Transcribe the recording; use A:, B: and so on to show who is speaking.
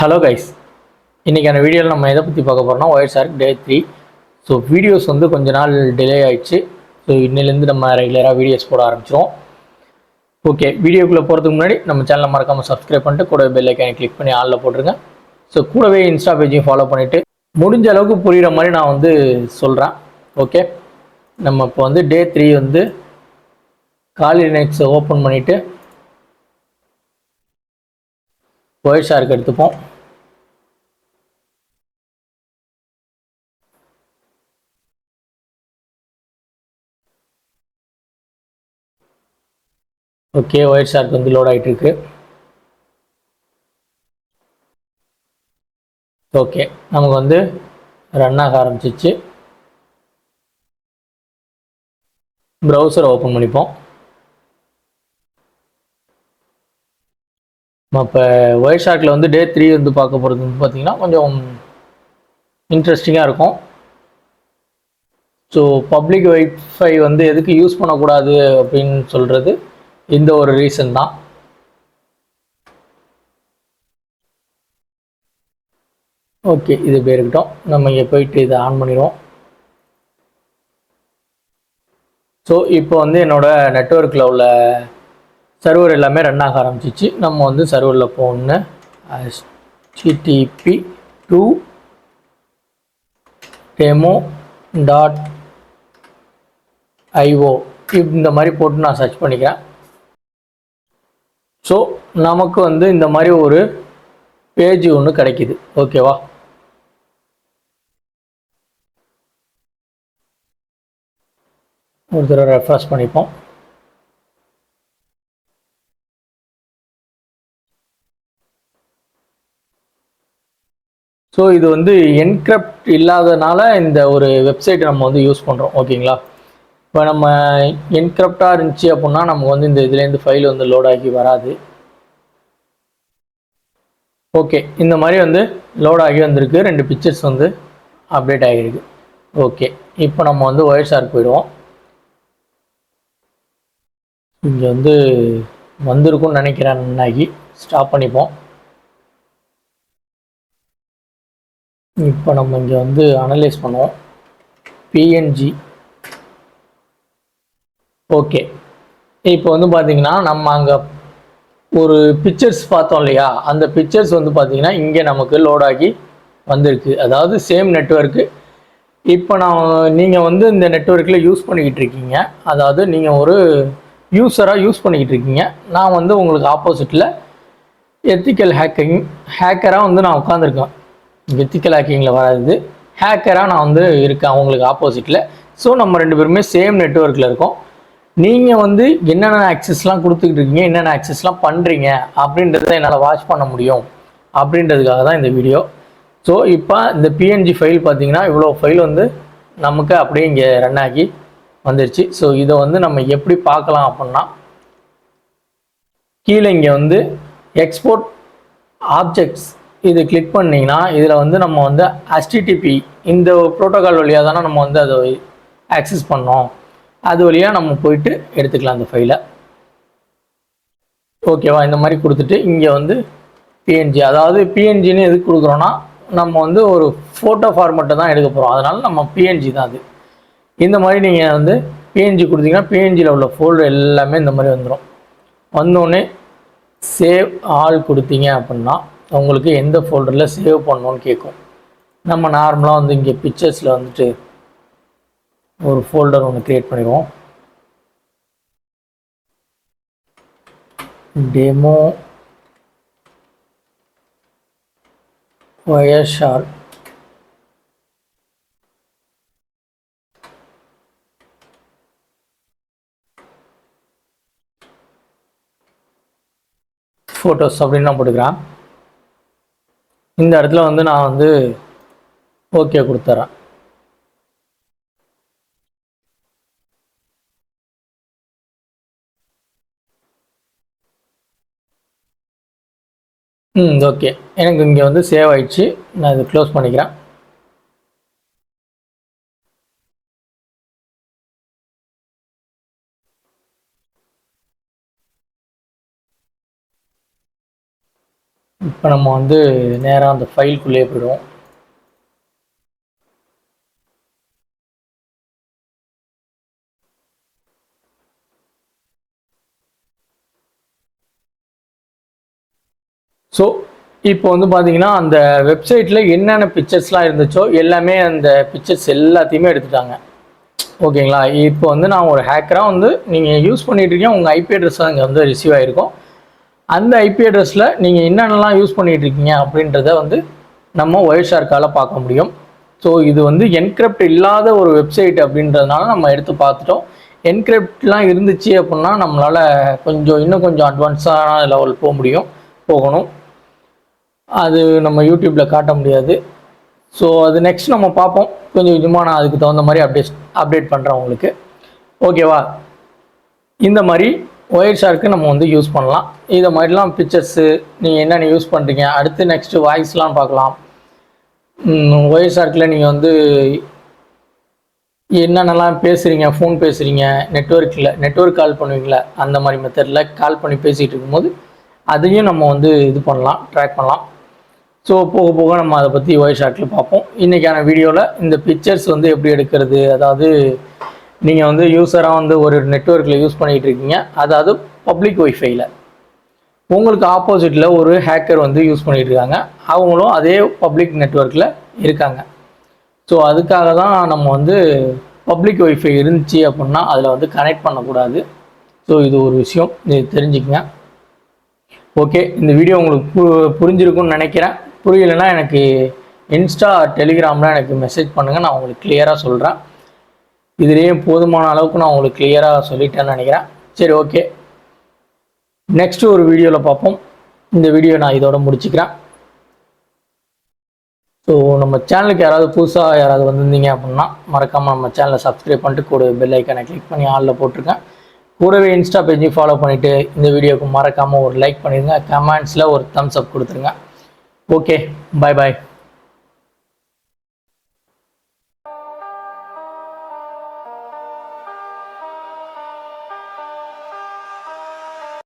A: Hello guys, இன்றைக்கான வீடியோவில் நம்ம எதை பற்றி பார்க்க போகிறோம்னா OSRK Day 3. ஸோ வீடியோஸ் வந்து கொஞ்ச நாள் டிலே ஆகிடுச்சு. ஸோ இன்னிலேருந்து நம்ம ரெகுலராக வீடியோஸ் போட ஆரம்பிச்சிடும். ஓகே, வீடியோக்குள்ளே போகிறதுக்கு முன்னாடி நம்ம சேனலை மறக்காமல் சப்ஸ்கிரைப் பண்ணிட்டு கூட பெல் ஐக்கானை கிளிக் பண்ணி ஆளில் போட்டுருங்க. ஸோ கூடவே இன்ஸ்டா பேஜையும் ஃபாலோ பண்ணிவிட்டு முடிஞ்ச அளவுக்கு புரிகிற மாதிரி நான் வந்து சொல்கிறேன். ஓகே, நம்ம இப்போ வந்து Day 3 வந்து காலி லினக்ஸை ஓப்பன் பண்ணிவிட்டு OSRK எடுத்துப்போம். ஓகே, OSRK வந்து லோட் ஆகிட்டு இருக்கு. ஓகே, நமக்கு வந்து ரன் ஆக ஆரம்பிச்சிச்சு. ப்ரௌசரை ஓப்பன் பண்ணிப்போம். இப்போ OSRKல வந்து Day 3 வந்து பார்க்க போகிறது வந்து பார்த்திங்கன்னா கொஞ்சம் இன்ட்ரெஸ்டிங்காக இருக்கும். ஸோ பப்ளிக் வைஃபை வந்து எதுக்கு யூஸ் பண்ணக்கூடாது அப்படின்னு சொல்கிறது இந்த ஒரு ரீசன் தான். ஓகே, இது இப்படி இருக்கட்டும். நம்ம இங்கே போயிட்டு இதை ஆன் பண்ணிடுவோம். ஸோ இப்போ வந்து என்னோடய நெட்வொர்க்கில் உள்ள சர்வர் எல்லாமே ரன் ஆக ஆரம்பிச்சிச்சு. நம்ம வந்து சர்வரில் போகணுன்னு http:// demo.io இந்த மாதிரி போட்டு நான் சர்ச் பண்ணிக்கிறேன். ஸோ நமக்கு வந்து இந்த மாதிரி ஒரு பேஜ் ஒன்று கிடைக்கிது. ஓகேவா, ஒரு தடவை ரெஃப்ரெஷ் பண்ணிப்போம். ஸோ இது வந்து என்கிரிப்ட் இல்லாதனால இந்த ஒரு வெப்சைட் நம்ம வந்து யூஸ் பண்ணுறோம். ஓகேங்களா, இப்போ நம்ம என்கிரிப்டாக இருந்துச்சு அப்படின்னா நமக்கு வந்து இந்த இதுலேருந்து ஃபைல் வந்து லோட் ஆகி வராது. ஓகே, இந்த மாதிரி வந்து லோட் ஆகி வந்திருக்கு. 2 பிக்சர்ஸ் வந்து அப்டேட் ஆகிருக்கு. ஓகே, இப்போ நம்ம வந்து OSRK போயிடுவோம். இங்கே வந்து வந்திருக்கும்னு நினைக்கிறேன். ஆகி ஸ்டாப் பண்ணிப்போம். இப்போ நம்ம இங்கே வந்து அனலைஸ் பண்ணுவோம். PNG. ஓகே, இப்போ வந்து பார்த்திங்கன்னா நம்ம அங்கே ஒரு பிக்சர்ஸ் பார்த்தோம் இல்லையா, அந்த பிக்சர்ஸ் வந்து பார்த்திங்கன்னா இங்கே நமக்கு லோட் ஆகி வந்திருக்கு. அதாவது சேம் நெட்வொர்க்கு. இப்போ நீங்கள் வந்து இந்த நெட்வொர்க்கில் யூஸ் பண்ணிக்கிட்டு இருக்கீங்க. அதாவது நீங்கள் ஒரு யூஸராக யூஸ் பண்ணிக்கிட்டு இருக்கீங்க. நான் வந்து உங்களுக்கு ஆப்போசிட்டில் எத்திக்கல் ஹேக்கராக வந்து நான் உட்காந்துருக்கேன். எத்திக்கல் ஹேக்கிங்கில் வராது, ஹேக்கராக நான் வந்து இருக்கேன் உங்களுக்கு ஆப்போசிட்டில். ஸோ நம்ம 2 பேருமே சேம் நெட்வொர்க்கில் இருக்கோம். நீங்கள் வந்து என்னென்ன ஆக்சஸ்லாம் கொடுத்துக்கிட்டு இருக்கீங்க, என்னென்ன ஆக்சஸ்லாம் பண்ணுறீங்க அப்படின்றத என்னால் வாட்ச் பண்ண முடியும் அப்படின்றதுக்காக தான் இந்த வீடியோ. ஸோ இப்போ இந்த PNG ஃபைல் பார்த்தீங்கன்னா இவ்வளோ ஃபைல் வந்து நமக்கு அப்படியே இங்கே ரன் ஆகி வந்துருச்சு. ஸோ இதை வந்து நம்ம எப்படி பார்க்கலாம் அப்படின்னா, கீழே இங்கே வந்து எக்ஸ்போர்ட் ஆப்ஜெக்ட்ஸ் இது கிளிக் பண்ணிங்கன்னா இதில் வந்து நம்ம வந்து HTTP இந்த ப்ரோட்டோகால் வழியாக தானே நம்ம வந்து அதை ஆக்சஸ் பண்ணோம். அது வழியாக நம்ம போயிட்டு எடுத்துக்கலாம் அந்த ஃபைலை. ஓகேவா, இந்த மாதிரி கொடுத்துட்டு இங்கே வந்து PNG, அதாவது PNGன்னு எதுக்கு கொடுக்குறோன்னா நம்ம வந்து ஒரு ஃபோட்டோ ஃபார்மெட்டை தான் எடுக்க போகிறோம். அதனால் நம்ம PNG தான் அது. இந்த மாதிரி நீங்கள் வந்து PNG கொடுத்தீங்கன்னா PNGயில் உள்ள ஃபோல்டர் எல்லாமே இந்த மாதிரி வந்துடும். வந்தோடனே சேவ் ஆல் கொடுத்தீங்க அப்படின்னா உங்களுக்கு எந்த ஃபோல்டரில் சேவ் பண்ணணும்னு கேட்கும். நம்ம நார்மலாக வந்து இங்கே பிக்சர்ஸில் வந்துட்டு ஒரு ஃபோல்டர் ஒன்று க்ரியேட் பண்ணிடுவோம். Demo OSRK. ஃபோட்டோஸ் அப்படின்னு நான் போட்டுக்கிறேன். இந்த இடத்துல வந்து நான் வந்து ஓகே கொடுத்துட்றேன். ஓகே, எனக்கு இங்கே வந்து சேவ் ஆயிடுச்சு. நான் இதை க்ளோஸ் பண்ணிக்கிறேன். இப்போ நம்ம வந்து நேராக அந்த ஃபைல்குள்ளேயே போயிடுவோம். ஸோ இப்போ வந்து பார்த்தீங்கன்னா அந்த வெப்சைட்டில் என்னென்ன பிக்சர்ஸ்லாம் இருந்துச்சோ எல்லாமே அந்த பிக்சர்ஸ் எல்லாத்தையுமே எடுத்துட்டாங்க. ஓகேங்களா? இப்போ வந்து நான் ஒரு ஹேக்கராக வந்து நீங்கள் யூஸ் பண்ணிகிட்டு இருக்கீங்க, உங்கள் ஐபி அட்ரஸ் தான் இங்கே வந்து ரிசீவ் ஆகிருக்கும். அந்த ஐபி அட்ரஸில் நீங்கள் என்னென்னலாம் யூஸ் பண்ணிகிட்டு இருக்கீங்க அப்படின்றத வந்து நம்ம ஒயர்ஷார்க்கால் பார்க்க முடியும். ஸோ இது வந்து என்கிரிப்ட் இல்லாத ஒரு வெப்சைட் அப்படின்றதுனால நம்ம எடுத்து பார்த்துட்டோம். என்கிரிப்ட்லாம் இருந்துச்சு அப்படின்னா நம்மளால் இன்னும் கொஞ்சம் அட்வான்ஸான லெவல் போகணும். அது நம்ம யூடியூப்பில் காட்ட முடியாது. ஸோ அது நெக்ஸ்ட் நம்ம பார்ப்போம். கொஞ்சம் கொஞ்சமாக நான் அதுக்கு தகுந்த மாதிரி அப்டேட் பண்ணுறேன் உங்களுக்கு. ஓகேவா? இந்த மாதிரி ஒயர்ஷார்க்கு நம்ம வந்து யூஸ் பண்ணலாம். இதை மாதிரிலாம் பிக்சர்ஸு நீங்கள் என்னென்ன யூஸ் பண்ணுறீங்க, அடுத்து நெக்ஸ்ட்டு வாய்ஸ்லாம் பார்க்கலாம். ஒயர்ஷார்க்கில் நீங்கள் வந்து என்னென்னலாம் பேசுகிறீங்க, ஃபோன் பேசுகிறீங்க, நெட்வொர்க் கால் பண்ணுவீங்களா, அந்த மாதிரி மெத்தடில் கால் பண்ணி பேசிகிட்டு இருக்கும்போது அதையும் நம்ம வந்து இது பண்ணலாம், ட்ராக் பண்ணலாம். ஸோ போக போக நம்ம அதை பற்றி ஒயர்ஷார்க்கில் பார்ப்போம். இன்றைக்கான வீடியோவில் இந்த பிக்சர்ஸ் வந்து எப்படி எடுக்கிறது, அதாவது நீங்கள் வந்து யூஸராக வந்து ஒரு நெட்வொர்க்கில் யூஸ் பண்ணிகிட்டு இருக்கீங்க, அதாவது பப்ளிக் ஒய்ஃபையில் உங்களுக்கு ஆப்போசிட்டில் ஒரு ஹேக்கர் வந்து யூஸ் பண்ணிகிட்டு இருக்காங்க, அவங்களும் அதே பப்ளிக் நெட்வொர்க்கில் இருக்காங்க. ஸோ அதுக்காக தான் நம்ம வந்து பப்ளிக் ஒய்ஃபை இருந்துச்சு அப்படின்னா அதில் வந்து கனெக்ட் பண்ணக்கூடாது. ஸோ இது ஒரு விஷயம், இது தெரிஞ்சுக்கங்க. ஓகே, இந்த வீடியோ உங்களுக்கு புரிஞ்சிருக்கும்னு நினைக்கிறேன். புரியலைன்னா எனக்கு இன்ஸ்டா, டெலிகிராமில் எனக்கு மெசேஜ் பண்ணுங்கள், நான் உங்களுக்கு கிளியராக சொல்கிறேன். இதுலேயே போதுமான அளவுக்கு நான் உங்களுக்கு கிளியராக சொல்லிட்டேன்னு நினைக்கிறேன். சரி, ஓகே, நெக்ஸ்ட் ஒரு வீடியோவில் பார்ப்போம். இந்த வீடியோ நான் இதோட முடிச்சுக்கிறேன். ஸோ நம்ம சேனலுக்கு புதுசாக வந்திருந்தீங்க அப்படின்னா மறக்காமல் நம்ம சேனலை சப்ஸ்கிரைப் பண்ணிட்டு கூட பெல் ஐக்கானை கிளிக் பண்ணி ஆளில் போட்டிருக்கேன். கூடவே இன்ஸ்டா பேஜையும் ஃபாலோ பண்ணிவிட்டு இந்த வீடியோவுக்கு மறக்காமல் ஒரு லைக் பண்ணிடுங்க, கமெண்ட்ஸில் ஒரு தம்ஸ் அப் கொடுத்துருங்க. ஓகே, பாய் பாய்.